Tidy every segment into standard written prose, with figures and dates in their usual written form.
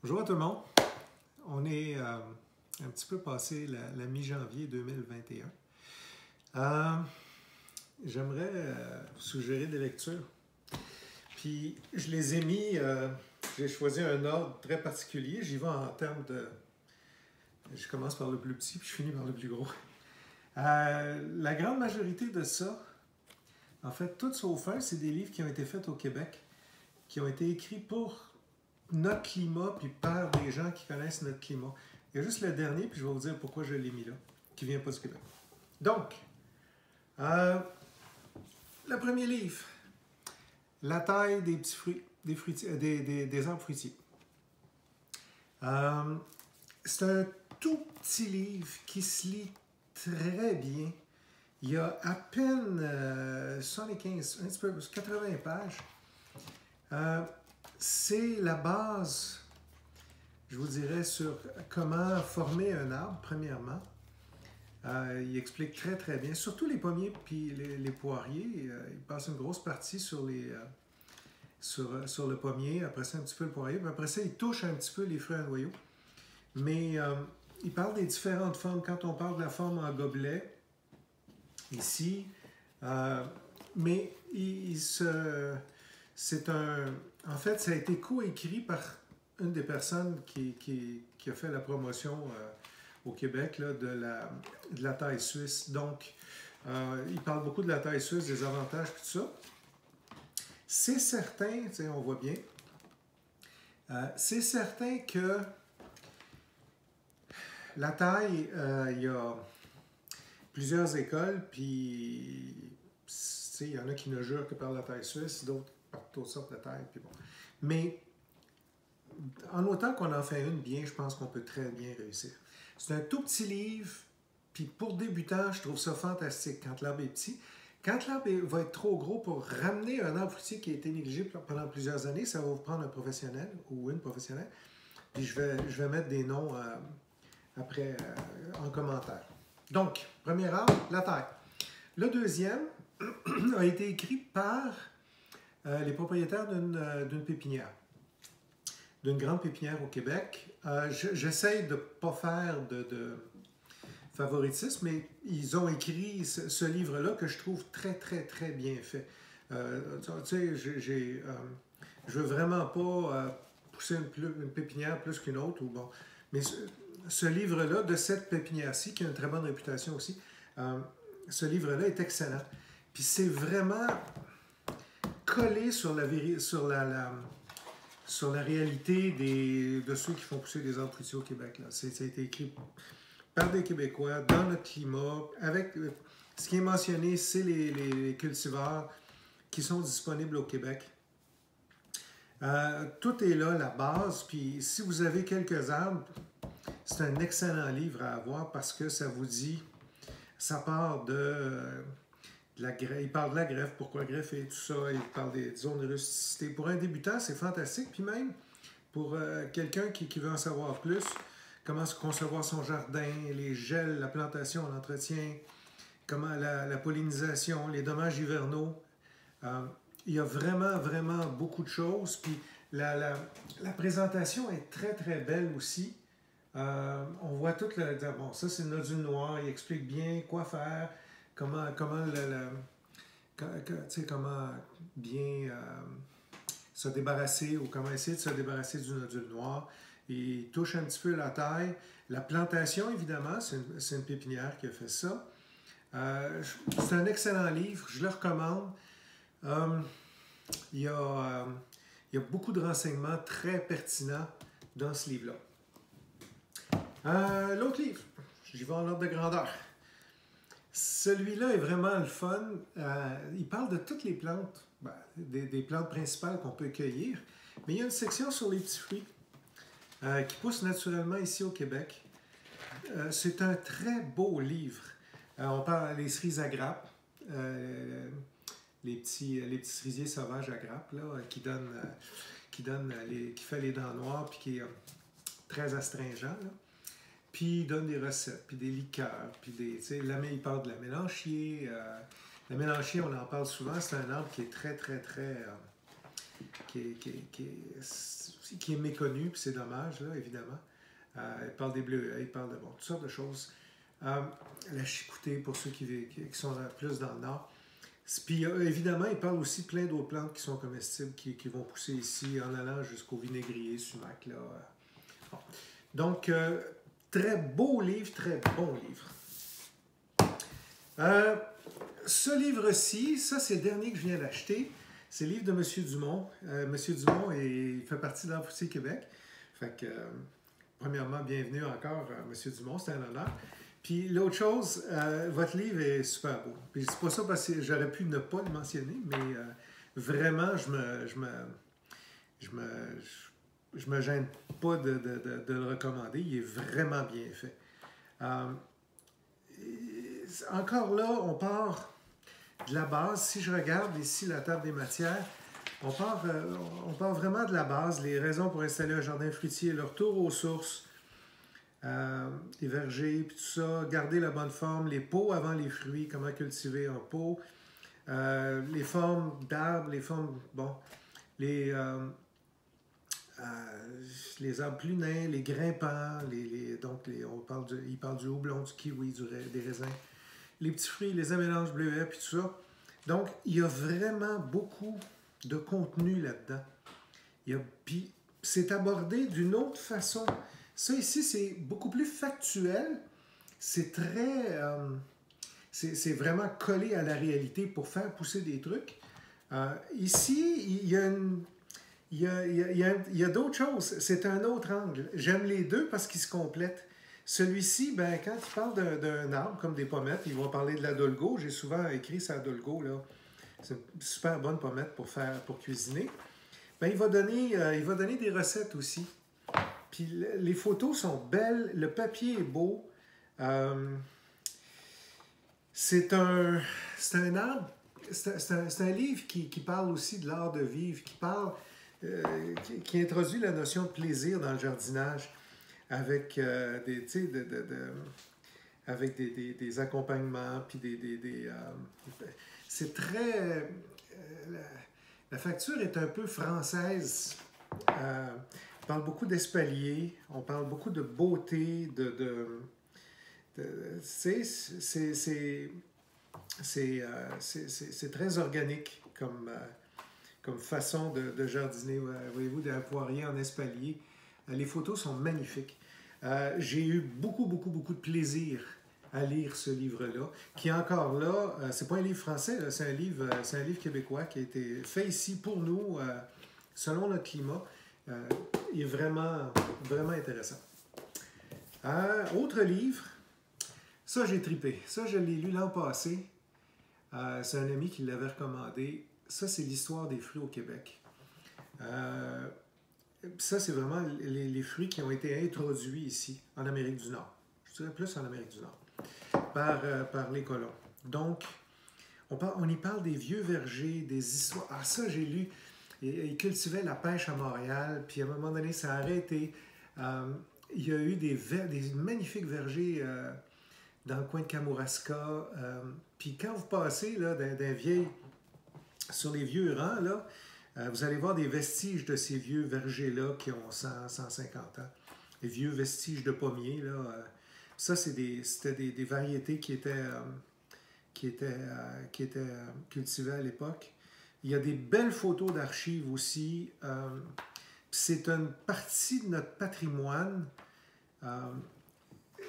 Bonjour à tout le monde. On est un petit peu passé la mi-janvier 2021. J'aimerais suggérer des lectures. Puis je les ai mis, j'ai choisi un ordre très particulier. J'y vais en termes de... Je commence par le plus petit, puis je finis par le plus gros. La grande majorité de ça, en fait, tout sauf un, c'est des livres qui ont été faits au Québec, qui ont été écrits pour notre climat, puis par des gens qui connaissent notre climat. Il y a juste le dernier, puis je vais vous dire pourquoi je l'ai mis là, qui vient pas du Québec. Donc, le premier livre, La taille des petits fruits, des arbres fruitiers. C'est un tout petit livre qui se lit très bien. Il y a à peine 75, un petit peu, 80 pages. C'est la base, je vous dirais, sur comment former un arbre, premièrement. Il explique très, très bien, surtout les pommiers puis les poiriers. Il passe une grosse partie sur le pommier, après ça un petit peu le poirier, puis après ça il touche un petit peu les fruits à noyaux. Mais il parle des différentes formes. Quand on parle de la forme en gobelet, ici, mais c'est un... En fait, ça a été coécrit par une des personnes qui a fait la promotion au Québec là, de la taille suisse. Donc, il parle beaucoup de la taille suisse, des avantages et tout ça. C'est certain, on voit bien, c'est certain que la taille, il y a plusieurs écoles, puis il y en a qui ne jurent que par la taille suisse, d'autres par toutes sortes de tailles, puis bon. Mais en autant qu'on en fait une bien, je pense qu'on peut très bien réussir. C'est un tout petit livre, puis pour débutants, je trouve ça fantastique quand l'arbre est petit. Quand l'arbre va être trop gros pour ramener un arbre fruitier qui a été négligé pendant plusieurs années, ça va vous prendre un professionnel ou une professionnelle. Puis je vais mettre des noms après en commentaire. Donc, premier arbre, la taille. Le deuxième a été écrit par les propriétaires d'une pépinière, d'une grande pépinière au Québec. J'essaie de ne pas faire de favoritisme, mais ils ont écrit ce livre-là que je trouve très, très, très bien fait. Tu sais, je veux vraiment pas pousser une pépinière plus qu'une autre, ou bon. Mais ce livre-là, de cette pépinière-ci, qui a une très bonne réputation aussi, ce livre-là est excellent. Puis c'est vraiment collé sur la réalité de ceux qui font pousser des arbres fruitiers au Québec. Ça a été écrit par des Québécois, dans notre climat, avec ce qui est mentionné, c'est les cultivars qui sont disponibles au Québec. Tout est là, la base, puis si vous avez quelques arbres, c'est un excellent livre à avoir parce que ça vous dit, ça part il parle de la greffe, pourquoi greffer, tout ça, il parle des zones de rusticité. Pour un débutant, c'est fantastique, puis même pour quelqu'un qui veut en savoir plus, comment concevoir son jardin, les gels, la plantation, l'entretien, comment la pollinisation, les dommages hivernaux. Il y a vraiment, vraiment beaucoup de choses. Puis la présentation est très, très belle aussi. On voit tout le... Bon, ça, c'est le nodule noir. Il explique bien quoi faire, comment bien se débarrasser ou comment essayer de se débarrasser du nodule noir. Il touche un petit peu la taille. La plantation, évidemment, c'est une pépinière qui a fait ça. C'est un excellent livre, je le recommande. Il y a beaucoup de renseignements très pertinents dans ce livre-là. L'autre livre, j'y vais en ordre de grandeur. Celui-là est vraiment le fun. Il parle de toutes les plantes, des plantes principales qu'on peut cueillir, mais il y a une section sur les petits fruits qui poussent naturellement ici au Québec. C'est un très beau livre. On parle des cerises à grappes, les petits cerisiers sauvages à grappes là, qui fait les dents noires puis qui est très astringent. Là. Puis il donne des recettes, puis des liqueurs, puis il parle de la mélanchier. La mélanchier, on en parle souvent, c'est un arbre qui est très, très, très qui est méconnu, puis c'est dommage, là, évidemment. Il parle des bleuets, il parle de bon, toutes sortes de choses. La chicoutée, pour ceux qui sont plus dans le nord. Puis évidemment, il parle aussi plein d'autres plantes qui sont comestibles, qui vont pousser ici en allant jusqu'au vinaigrier, sumac. Là. Bon. Donc, très beau livre, très bon livre. Ce livre-ci, ça c'est le dernier que je viens d'acheter. C'est le livre de M. Dumont. M. Dumont, il fait partie de l'Arbre fruitier Québec. Fait que, premièrement, bienvenue encore, M. Dumont, c'est un honneur. Puis l'autre chose, votre livre est super beau. Puis c'est pas ça parce que j'aurais pu ne pas le mentionner, mais vraiment, je me gêne pas de le recommander. Il est vraiment bien fait. Encore là, on part de la base. Si je regarde ici la table des matières, on part vraiment de la base. Les raisons pour installer un jardin fruitier, le retour aux sources, les vergers, puis tout ça, garder la bonne forme, les pots avant les fruits, comment cultiver un pot, les formes d'arbres, les formes, bon, les arbres plus nains, les grimpants, il parle du houblon, du kiwi, des raisins, les petits fruits, les amélanges bleuets, puis tout ça. Donc, il y a vraiment beaucoup de contenu là-dedans. Puis, c'est abordé d'une autre façon. Ça ici, c'est beaucoup plus factuel. C'est très... c'est vraiment collé à la réalité pour faire pousser des trucs. Ici, il y a d'autres choses. C'est un autre angle. J'aime les deux parce qu'ils se complètent. Celui-ci, ben, quand il parle d'un arbre comme des pommettes, il va parler de la dolgo. J'ai souvent écrit ça dolgo, là. C'est une super bonne pommette pour cuisiner. Ben, il va donner des recettes aussi. Puis les photos sont belles, le papier est beau. C'est un arbre, c'est un livre qui parle aussi de l'art de vivre, qui introduit la notion de plaisir dans le jardinage avec des accompagnements, puis c'est très... la facture est un peu française. On parle beaucoup d'espalier, on parle beaucoup de beauté, c'est très organique comme façon de jardiner. Voyez-vous, d'un poirier en espalier. Les photos sont magnifiques. J'ai eu beaucoup de plaisir à lire ce livre-là, qui est encore là, c'est pas un livre français, c'est un livre québécois qui a été fait ici pour nous, selon notre climat. Il est vraiment intéressant. Autre livre, ça j'ai tripé. Ça je l'ai lu l'an passé. C'est un ami qui l'avait recommandé. Ça c'est l'histoire des fruits au Québec. Ça c'est vraiment les fruits qui ont été introduits ici, en Amérique du Nord. Je dirais plus en Amérique du Nord, par les colons. Donc, on y parle des vieux vergers, des histoires. Ah ça j'ai lu. Ils cultivaient la pêche à Montréal, puis à un moment donné, ça a arrêté. Il y a eu des magnifiques vergers dans le coin de Kamouraska. Puis quand vous passez là, sur les vieux rangs, là, vous allez voir des vestiges de ces vieux vergers-là qui ont 150 ans. Les vieux vestiges de pommiers. Là, ça, c'était des variétés qui étaient cultivées à l'époque. Il y a des belles photos d'archives aussi. C'est une partie de notre patrimoine.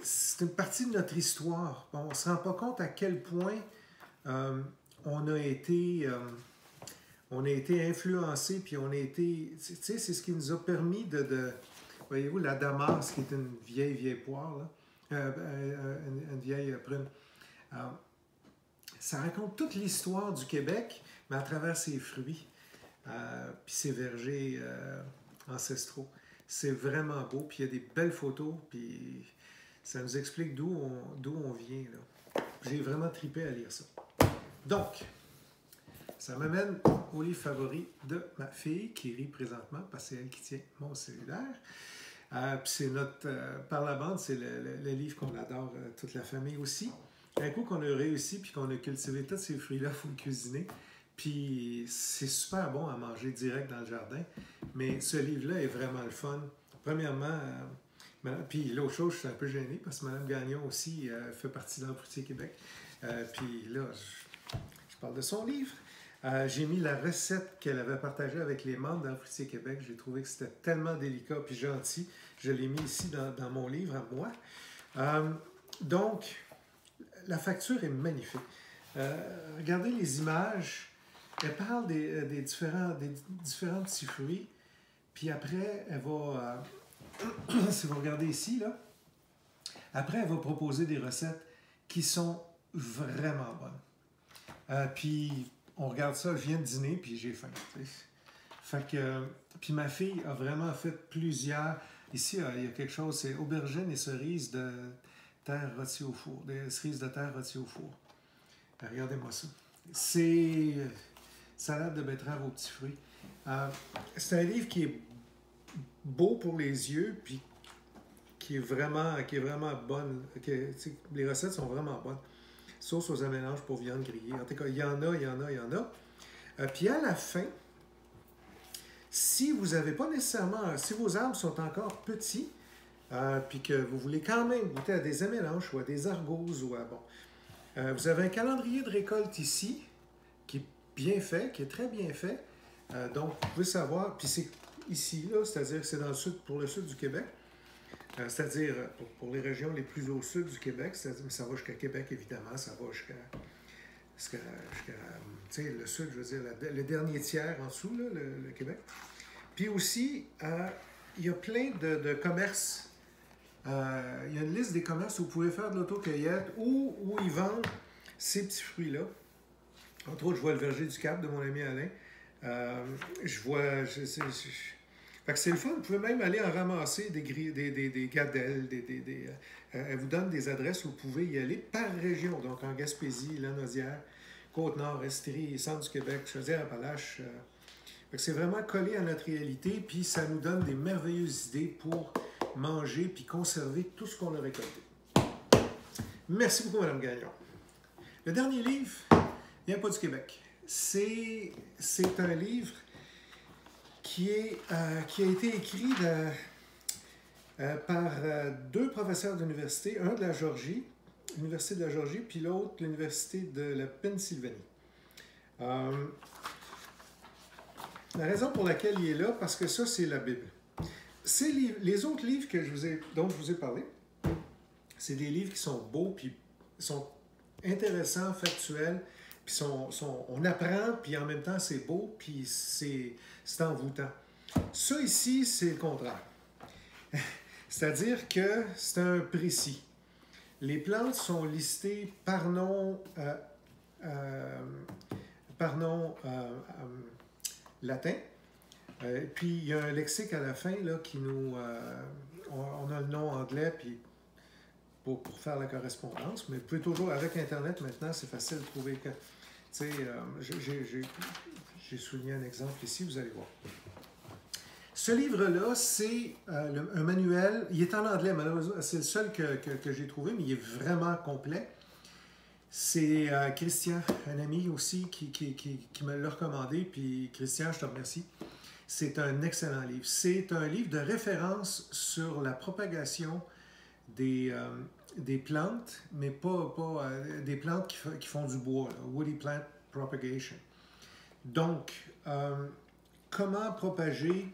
C'est une partie de notre histoire. On ne se rend pas compte à quel point on a été influencé, puis on a été... Tu sais, c'est ce qui nous a permis voyez-vous, la Damas, qui est une vieille poire, là, une vieille prune. Ça raconte toute l'histoire du Québec, mais à travers ses fruits, puis ses vergers ancestraux. C'est vraiment beau, puis il y a des belles photos, puis ça nous explique d'où on vient. J'ai vraiment tripé à lire ça. Donc, ça m'amène au livre favori de ma fille, qui rit présentement, parce que c'est elle qui tient mon cellulaire. Puis c'est par la bande, c'est le livre qu'on adore, toute la famille aussi. Un coup qu'on a réussi, puis qu'on a cultivé tous ces fruits-là, il faut le cuisiner. Puis c'est super bon à manger direct dans le jardin. Mais ce livre-là est vraiment le fun. Premièrement, puis l'autre chose, je suis un peu gêné parce que Mme Gagnon aussi fait partie d'Arbre Fruitier Québec. Puis là, je parle de son livre. J'ai mis la recette qu'elle avait partagée avec les membres d'Arbre Fruitier Québec. J'ai trouvé que c'était tellement délicat puis gentil. Je l'ai mis ici dans mon livre à moi. Donc, la facture est magnifique. Regardez les images. Elle parle des différents petits fruits. Puis après, elle va... si vous regardez ici, là, après, elle va proposer des recettes qui sont vraiment bonnes. Puis, on regarde ça, je viens de dîner, puis j'ai faim. Fait que... puis ma fille a vraiment fait plusieurs... Ici, il y a quelque chose, c'est aubergines et cerises de terre rôties au four. Des cerises de terre rôties au four. Regardez-moi ça. C'est salade de betterave aux petits fruits. C'est un livre qui est beau pour les yeux, puis qui est vraiment bonne. Les recettes sont vraiment bonnes. Sauce aux amélanges pour viande grillée. En tout cas, il y en a. Puis à la fin, si vous n'avez pas nécessairement... Si vos arbres sont encore petits, puis que vous voulez quand même goûter à des amélanges ou à des argouses ou à... Bon, vous avez un calendrier de récolte ici, qui est bien fait, qui est très bien fait. Donc, vous pouvez savoir... Puis c'est ici, là, c'est-à-dire que c'est dans le sud, pour le sud du Québec. C'est-à-dire pour les régions les plus au sud du Québec, c'est-à-dire, mais ça va jusqu'à Québec, évidemment, ça va jusqu'à tu sais, le sud, je veux dire, le dernier tiers en dessous, là, le Québec. Puis aussi, il y a plein de commerces. Il y a une liste des commerces où vous pouvez faire de l'autocueillette où ils vendent ces petits fruits-là. Entre autres, je vois le verger du Cap de mon ami Alain. Je vois... Fait que c'est le fun, vous pouvez même aller en ramasser des gadelles, elle vous donne des adresses où vous pouvez y aller par région, donc en Gaspésie, Lanaudière, Côte-Nord, Estrie, Centre du Québec, Chaudière-Appalaches. C'est vraiment collé à notre réalité, puis ça nous donne des merveilleuses idées pour manger puis conserver tout ce qu'on a récolté. Merci beaucoup, Mme Gagnon. Le dernier livre vient pas du Québec. C'est un livre qui a été écrit par deux professeurs d'université, un de la Georgie, l'Université de la Georgie, puis l'autre, l'Université de la Pennsylvanie. La raison pour laquelle il est là, parce que ça, c'est la Bible. Les autres livres dont je vous ai parlé, c'est des livres qui sont beaux, puis sont intéressants, factuels, puis on apprend, puis en même temps, c'est beau, puis c'est envoûtant. Ça ici, c'est le contraire. C'est-à-dire que c'est un précis. Les plantes sont listées par nom latin. Puis il y a un lexique à la fin là, qui nous... on a le nom anglais puis pour faire la correspondance, mais vous pouvez toujours, avec Internet maintenant, c'est facile de trouver que... Tu sais, j'ai souligné un exemple ici, vous allez voir. Ce livre-là, c'est un manuel. Il est en anglais, malheureusement. C'est le seul que j'ai trouvé, mais il est vraiment complet. C'est Christian, un ami aussi, qui me l'a recommandé. Puis Christian, je te remercie. C'est un excellent livre. C'est un livre de référence sur la propagation des plantes, mais pas des plantes qui font du bois, là, Woody Plant Propagation. Donc, comment propager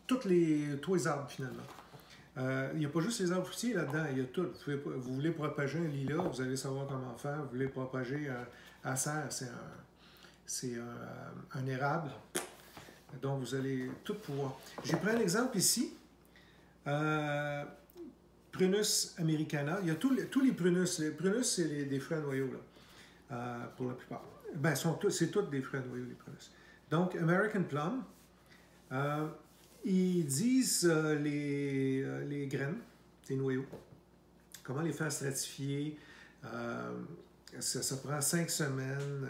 tous les arbres, finalement. Il n'y a pas juste les arbres fruitiers là-dedans, il y a tout. Vous voulez propager un lilas, vous allez savoir comment faire. Vous voulez propager un acer, c'est un érable. Donc, vous allez tout pouvoir. J'ai pris un exemple ici. Prunus americana. Il y a tous les prunus. Les prunus, c'est des fruits à noyaux, là, pour la plupart. Ben, c'est tous des fruits à noyaux, les prunus. Donc, American Plum. Ils disent les graines, les noyaux, comment les faire stratifier. Ça prend 5 semaines,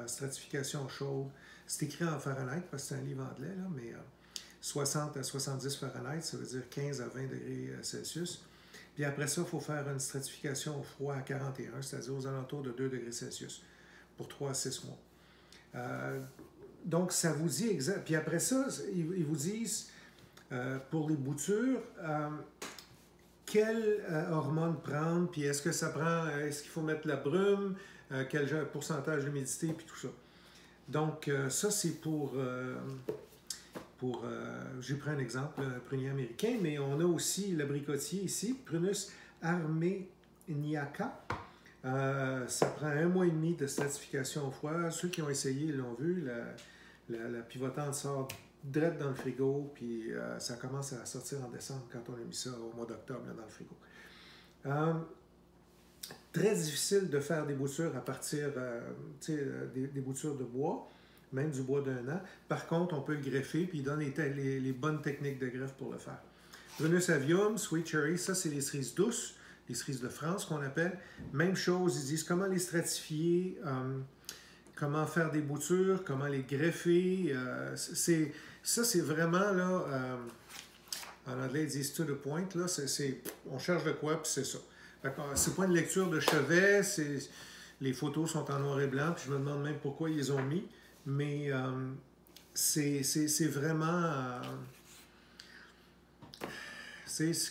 stratification chaude. C'est écrit en Fahrenheit parce que c'est un livre anglais, là, mais 60 à 70 Fahrenheit, ça veut dire 15 à 20 degrés Celsius. Puis après ça, il faut faire une stratification au froid à 41, c'est-à-dire aux alentours de 2 degrés Celsius, pour 3 à 6 mois. Donc, ça vous dit exact. Puis après ça, ils vous disent, pour les boutures, quelle hormone prendre, puis est-ce que ça prend, est-ce qu'il faut mettre la brume, quel pourcentage d'humidité, puis tout ça. Donc, ça, c'est j'ai pris un exemple, un prunier américain, mais on a aussi l'abricotier ici, Prunus armeniaca. Ça prend 1 mois et demi de stratification au froid. Ceux qui ont essayé l'ont vu, la pivotante sort direct dans le frigo, puis ça commence à sortir en décembre quand on a mis ça au mois d'octobre dans le frigo. Très difficile de faire des boutures à partir des boutures de bois, même du bois d'1 an. Par contre, on peut le greffer, puis il donne les bonnes techniques de greffe pour le faire. Prunus avium, Sweet Cherry, ça c'est les cerises douces, les cerises de France qu'on appelle. Même chose, ils disent comment les stratifier, comment faire des boutures, comment les greffer. Ça, c'est vraiment, là, en anglais, ils disent to the point, là, on cherche de quoi, puis c'est ça. C'est pas une lecture de chevet, les photos sont en noir et blanc, puis je me demande même pourquoi ils les ont mis, mais c'est vraiment...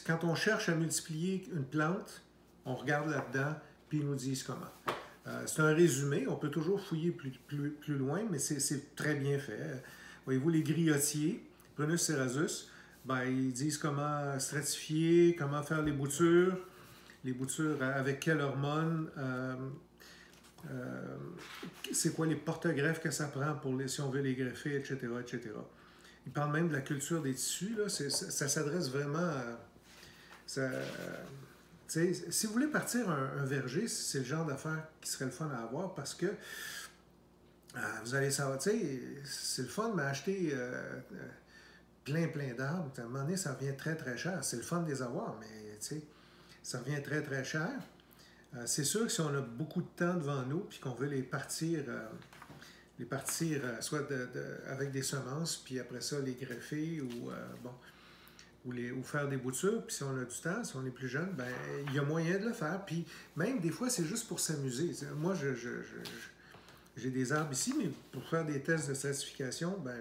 quand on cherche à multiplier une plante, on regarde là-dedans, puis ils nous disent comment. C'est un résumé, on peut toujours fouiller plus loin, mais c'est très bien fait. Voyez-vous, les griotiers, Prunus cerasus, ben, ils disent comment stratifier, comment faire les boutures avec quelle hormone, c'est quoi les porte-greffes que ça prend si on veut les greffer, etc., etc. Ils parlent même de la culture des tissus, là, ça s'adresse vraiment à... si vous voulez partir un verger, c'est le genre d'affaire qui serait le fun à avoir parce que vous allez savoir, c'est le fun, mais acheter plein d'arbres, à un moment donné, ça revient très très cher. C'est le fun de les avoir, mais ça revient très très cher. C'est sûr que si on a beaucoup de temps devant nous puis qu'on veut les partir soit avec des semences, puis après ça les greffer ou faire des boutures, puis si on a du temps, si on est plus jeune, ben il y a moyen de le faire. Puis même des fois, c'est juste pour s'amuser. Moi, j'ai des arbres ici, mais pour faire des tests de stratification, ben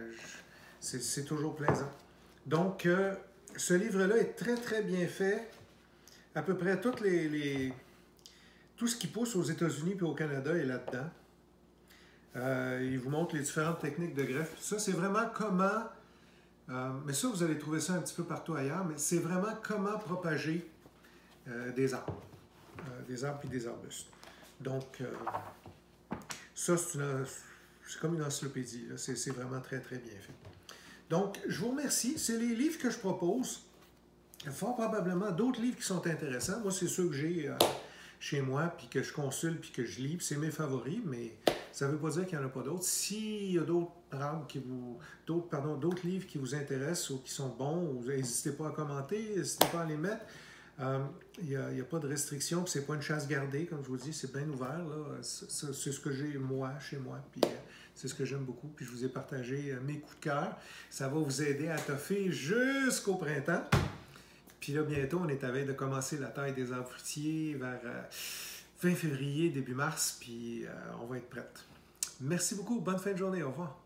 c'est toujours plaisant. Donc, ce livre-là est très, très bien fait. À peu près tout ce qui pousse aux États-Unis et au Canada est là-dedans. Il vous montre les différentes techniques de greffe. Ça, c'est vraiment comment... mais ça, vous allez trouver ça un petit peu partout ailleurs, mais c'est vraiment comment propager des arbres. Des arbres et des arbustes. Donc, ça, c'est comme une encyclopédie. C'est vraiment très, très bien fait. Donc, je vous remercie. C'est les livres que je propose. Il y a fort probablement d'autres livres qui sont intéressants. Moi, c'est ceux que j'ai chez moi, puis que je consulte, puis que je lis. C'est mes favoris, mais ça ne veut pas dire qu'il n'y en a pas d'autres. S'il y a d'autres livres qui vous intéressent ou qui sont bons, n'hésitez pas à commenter, n'hésitez pas à les mettre. Il n'y a pas de restriction, puis c'est pas une chasse gardée, comme je vous dis, c'est bien ouvert. C'est ce que j'ai, moi, chez moi, puis c'est ce que j'aime beaucoup. Puis je vous ai partagé mes coups de cœur. Ça va vous aider à toffer jusqu'au printemps. Puis là, bientôt, on est à veille de commencer la taille des arbres fruitiers vers fin février, début mars, puis on va être prête. Merci beaucoup, bonne fin de journée, au revoir.